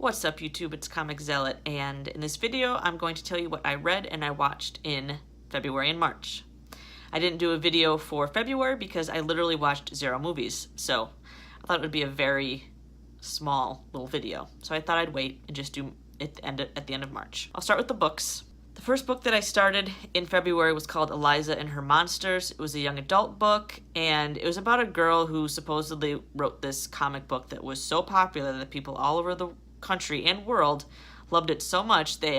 What's up YouTube, it's Comic Zealot, and in this video I'm going to tell you what I read and I watched in February and March. I didn't do a video for February because I literally watched 0 movies, so I thought it would be a very small little video. So I thought I'd wait and just do it at the end of March. I'll start with the books. The first book that I started in February was called Eliza and Her Monsters. It was a young adult book, and it was about a girl who supposedly wrote this comic book that was so popular that people all over the country and world loved it so much they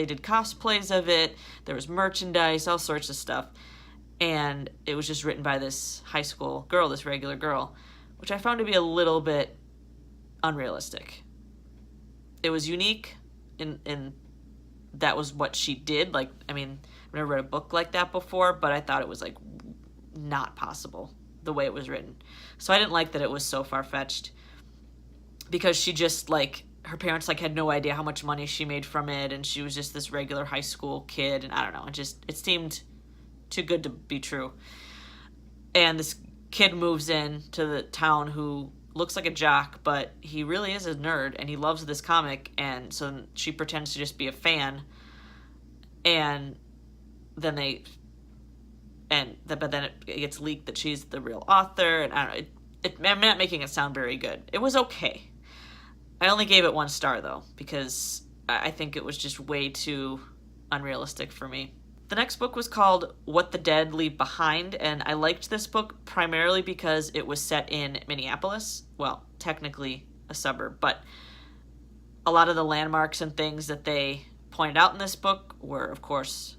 did cosplays of it. There was merchandise, all sorts of stuff, and it was just written by this high school girl, this regular girl, which I found to be a little bit unrealistic. It was unique in that was what she did. Like, I mean, I've never read a book like that before, but I thought it was like not possible the way it was written. So I didn't like that it was so far-fetched, because she just, like, her parents like had no idea how much money she made from it, and she was just this regular high school kid, and I don't know, it seemed too good to be true. And this kid moves in to the town who looks like a jock, but he really is a nerd, and he loves this comic, and so she pretends to just be a fan, but then it gets leaked that she's the real author, and I don't know, I'm not making it sound very good. It was okay. I only gave it 1 star, though, because I think it was just way too unrealistic for me. The next book was called What the Dead Leave Behind, and I liked this book primarily because it was set in Minneapolis. Well, technically a suburb, but a lot of the landmarks and things that they pointed out in this book were, of course,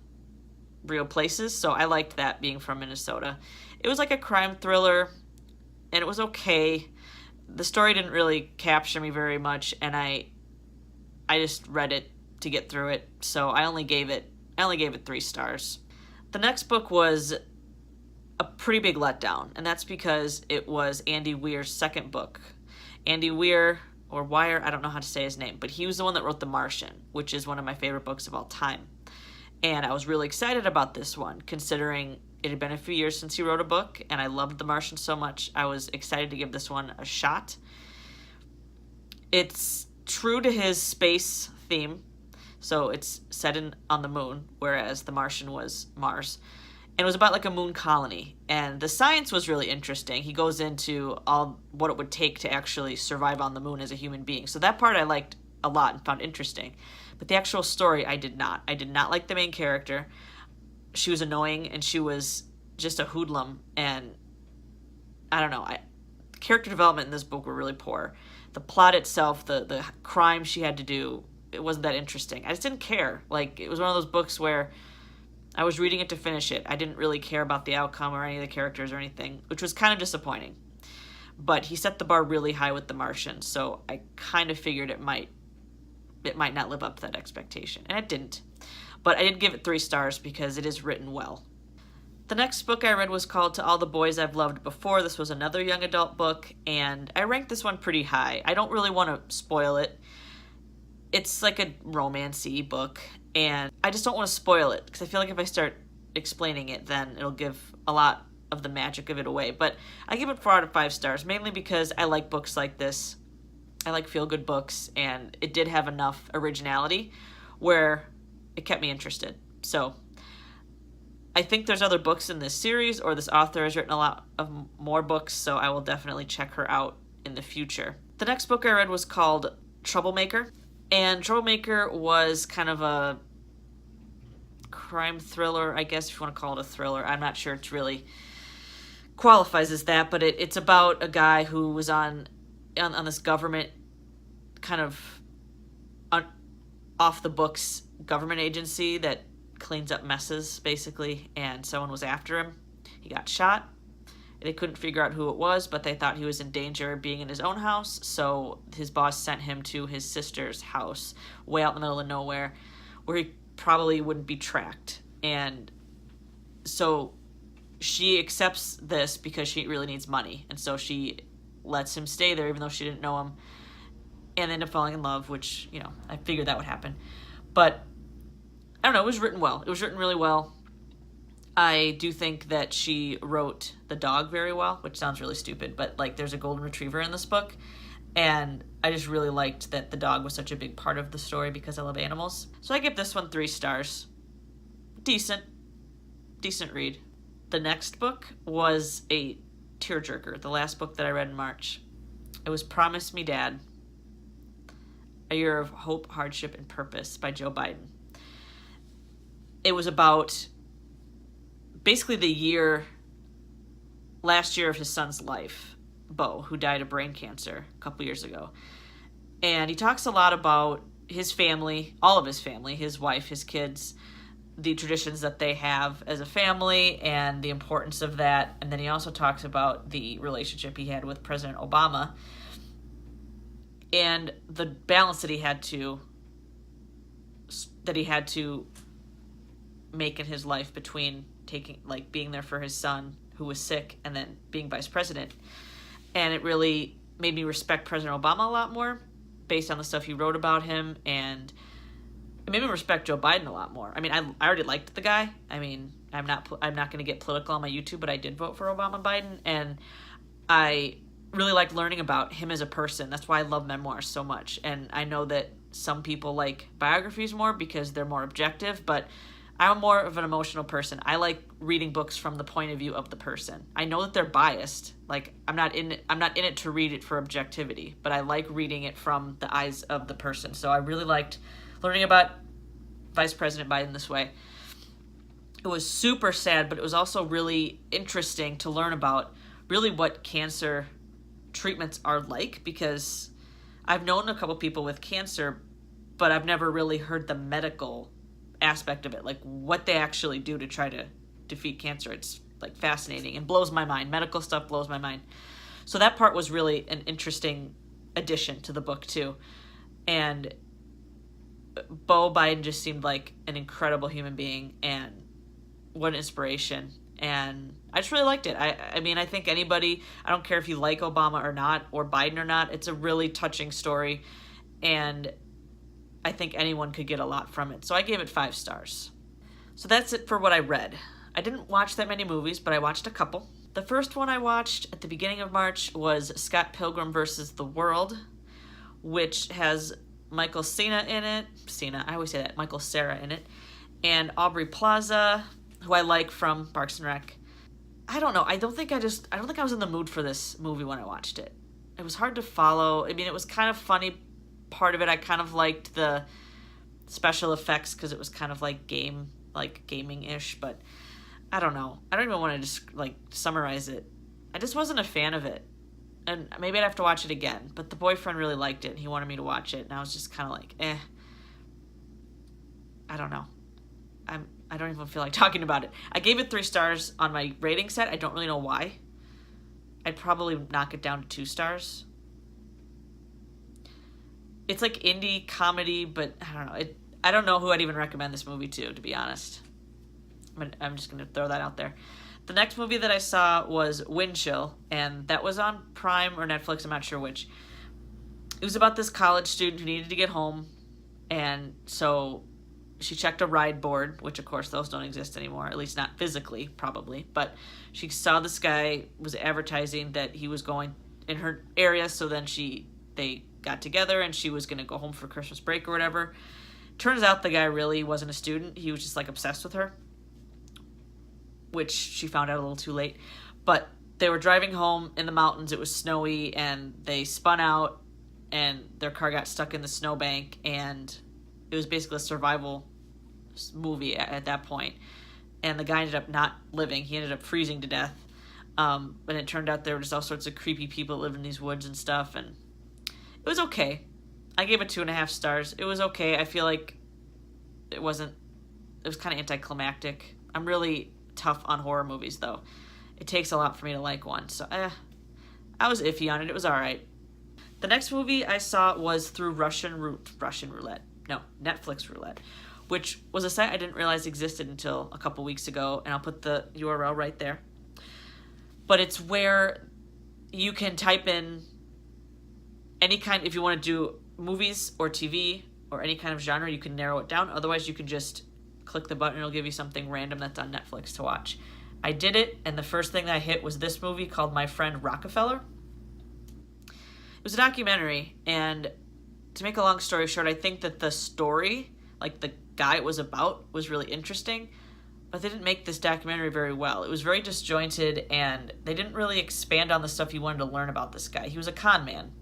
real places, so I liked that, being from Minnesota. It was like a crime thriller, and it was okay. The story didn't really capture me very much, and I just read it to get through it, so I only gave it 3 stars. The next book was a pretty big letdown, and that's because it was Andy Weir's second book. Andy Weir, or Wire, I don't know how to say his name, but he was the one that wrote The Martian, which is one of my favorite books of all time. And I was really excited about this one, considering it had been a few years since he wrote a book, and I loved The Martian so much. I was excited to give this one a shot. It's true to his space theme, so it's set on the moon, whereas The Martian was Mars. And it was about like a moon colony, and the science was really interesting. He goes into all what it would take to actually survive on the moon as a human being. So that part I liked a lot and found interesting. But the actual story I did not. I did not like the main character. She was annoying, and she was just a hoodlum, and I don't know. Character development in this book were really poor. The plot itself, the crime she had to do, it wasn't that interesting. I just didn't care. Like, it was one of those books where I was reading it to finish it. I didn't really care about the outcome or any of the characters or anything, which was kind of disappointing. But he set the bar really high with The Martian, so I kind of figured it might not live up to that expectation, and it didn't. But I did give it 3 stars because it is written well. The next book I read was called To All the Boys I've Loved Before. This was another young adult book, and I ranked this one pretty high. I don't really want to spoil it. It's like a romance-y book, and I just don't want to spoil it, because I feel like if I start explaining it, then it'll give a lot of the magic of it away. But I give it 4 out of 5 stars, mainly because I like books like this. I like feel-good books, and it did have enough originality where it kept me interested. So I think there's other books in this series, or this author has written a lot of more books, so I will definitely check her out in the future. The next book I read was called Troublemaker, and Troublemaker was kind of a crime thriller, I guess, if you want to call it a thriller. I'm not sure it really qualifies as that, but it's about a guy who was on this government kind of off the books government agency that cleans up messes, basically, and someone was after him. He got shot. They couldn't figure out who it was, but they thought he was in danger of being in his own house, so his boss sent him to his sister's house way out in the middle of nowhere where he probably wouldn't be tracked. And so she accepts this because she really needs money, and so she lets him stay there even though she didn't know him, and end up falling in love, which, you know, I figured that would happen. But I don't know, it was written well. It was written really well. I do think that she wrote the dog very well, which sounds really stupid, but like there's a golden retriever in this book, And I just really liked that the dog was such a big part of the story because I love animals. So I give this one 3 stars. Decent read. The next book was a tearjerker, the last book that I read in March. It was Promise Me Dad, A Year of Hope, Hardship, and Purpose by Joe Biden. It was about basically last year of his son's life, Bo, who died of brain cancer a couple years ago. And he talks a lot about his family, all of his family, his wife, his kids, the traditions that they have as a family and the importance of that. And then he also talks about the relationship he had with President Obama and the balance that he had to make in his life between being there for his son who was sick and then being vice president. And it really made me respect President Obama a lot more based on the stuff he wrote about him, and it made me respect Joe Biden a lot more. I mean, I already liked the guy. I mean, I'm not going to get political on my YouTube, but I did vote for Obama Biden, and I really like learning about him as a person. That's why I love memoirs so much. And I know that some people like biographies more because they're more objective, but I'm more of an emotional person. I like reading books from the point of view of the person. I know that they're biased. Like, I'm not in it to read it for objectivity, but I like reading it from the eyes of the person. So I really liked learning about Vice President Biden this way. It was super sad, but it was also really interesting to learn about really what cancer treatments are like, because I've known a couple people with cancer, but I've never really heard the medical aspect of it, like what they actually do to try to defeat cancer. It's like fascinating and blows my mind. Medical stuff blows my mind. So that part was really an interesting addition to the book too. And Bo Biden just seemed like an incredible human being, and what an inspiration. And I just really liked it. I mean, I think anybody, I don't care if you like Obama or not, or Biden or not, it's a really touching story, and I think anyone could get a lot from it. So I gave it 5 stars. So that's it for what I read. I didn't watch that many movies, but I watched a couple. The first one I watched at the beginning of March was Scott Pilgrim vs. the World, which has Michael Cera in it. I always say that. Michael Cera in it. And Aubrey Plaza, who I like from Parks and Rec. I don't know. I don't think I was in the mood for this movie when I watched it. It was hard to follow. I mean, it was kind of funny. Part of it, I kind of liked the special effects because it was kind of like gaming-ish, but I don't know. I don't even want to just summarize it. I just wasn't a fan of it, and maybe I'd have to watch it again. But the boyfriend really liked it, and he wanted me to watch it, and I was just kind of like, I don't know. I don't even feel like talking about it. I gave it 3 stars on my rating set. I don't really know why. I'd probably knock it down to 2 stars. It's like indie comedy, but I don't know. I don't know who I'd even recommend this movie to be honest. I'm just going to throw that out there. The next movie that I saw was Wind Chill, and that was on Prime or Netflix, I'm not sure which. It was about this college student who needed to get home, and so she checked a ride board, which of course those don't exist anymore, at least not physically, probably. But she saw this guy was advertising that he was going in her area, so then they got together and she was going to go home for Christmas break or whatever. Turns out the guy really wasn't a student. He was just obsessed with her, which she found out a little too late. But they were driving home in the mountains. It was snowy, and they spun out and their car got stuck in the snowbank, and it was basically a survival movie at that point. And the guy ended up not living. He ended up freezing to death. And it turned out there were just all sorts of creepy people that lived in these woods and stuff, and it was okay. I gave it 2.5 stars. It was okay. I feel like it was kind of anticlimactic. I'm really tough on horror movies, though. It takes a lot for me to like one. So, I was iffy on it. It was all right. The next movie I saw was through Netflix Roulette, which was a site I didn't realize existed until a couple weeks ago, and I'll put the URL right there. But it's where you can type in any kind, if you want to do movies or TV or any kind of genre, you can narrow it down. Otherwise, you can just click the button and it'll give you something random that's on Netflix to watch. I did it, and the first thing that I hit was this movie called My Friend Rockefeller. It was a documentary, and to make a long story short, I think that the story, like the guy it was about, was really interesting, but they didn't make this documentary very well. It was very disjointed, and they didn't really expand on the stuff you wanted to learn about this guy. He was a con man,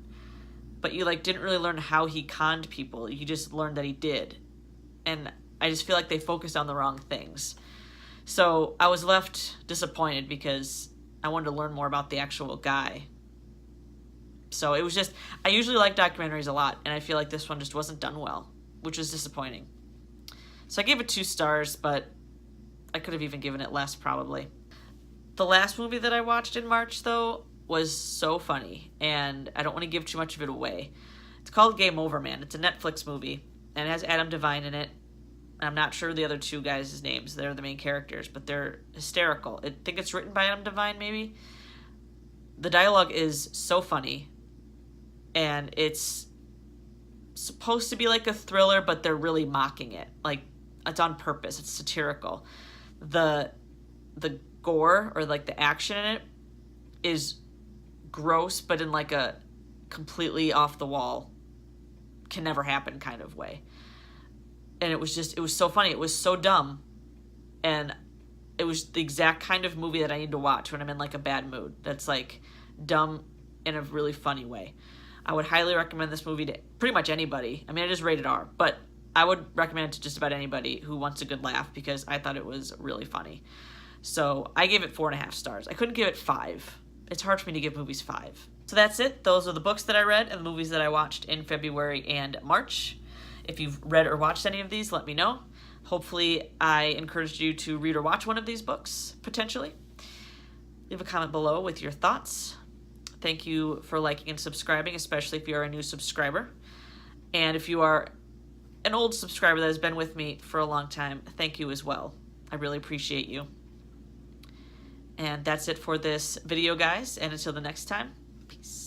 but you like didn't really learn how he conned people. You just learned that he did, and I just feel like they focused on the wrong things. So I was left disappointed because I wanted to learn more about the actual guy. So it was just, I usually like documentaries a lot, and I feel like this one just wasn't done well, which was disappointing. So I gave it 2 stars, but I could have even given it less probably. The last movie that I watched in March, though, was so funny, and I don't want to give too much of it away. It's called Game Over Man. It's a Netflix movie, and it has Adam Devine in it. I'm not sure the other 2 guys' names. They're the main characters, but they're hysterical. I think it's written by Adam Devine, maybe. The dialogue is so funny, and it's supposed to be like a thriller, but they're really mocking it. Like, it's on purpose. It's satirical. The gore, or like the action in it, is gross, but in like a completely off the wall, can never happen kind of way. And it was so funny. It was so dumb. And it was the exact kind of movie that I need to watch when I'm in like a bad mood. That's like dumb in a really funny way. I would highly recommend this movie to pretty much anybody. I mean, it is rated R, but I would recommend it to just about anybody who wants a good laugh, because I thought it was really funny. So I gave it 4.5 stars. I couldn't give it 5. It's hard for me to give movies 5. So that's it. Those are the books that I read and the movies that I watched in February and March. If you've read or watched any of these, let me know. Hopefully I encouraged you to read or watch one of these books, potentially. Leave a comment below with your thoughts. Thank you for liking and subscribing, especially if you're a new subscriber. And if you are an old subscriber that has been with me for a long time, thank you as well. I really appreciate you. And that's it for this video, guys. And until the next time, peace.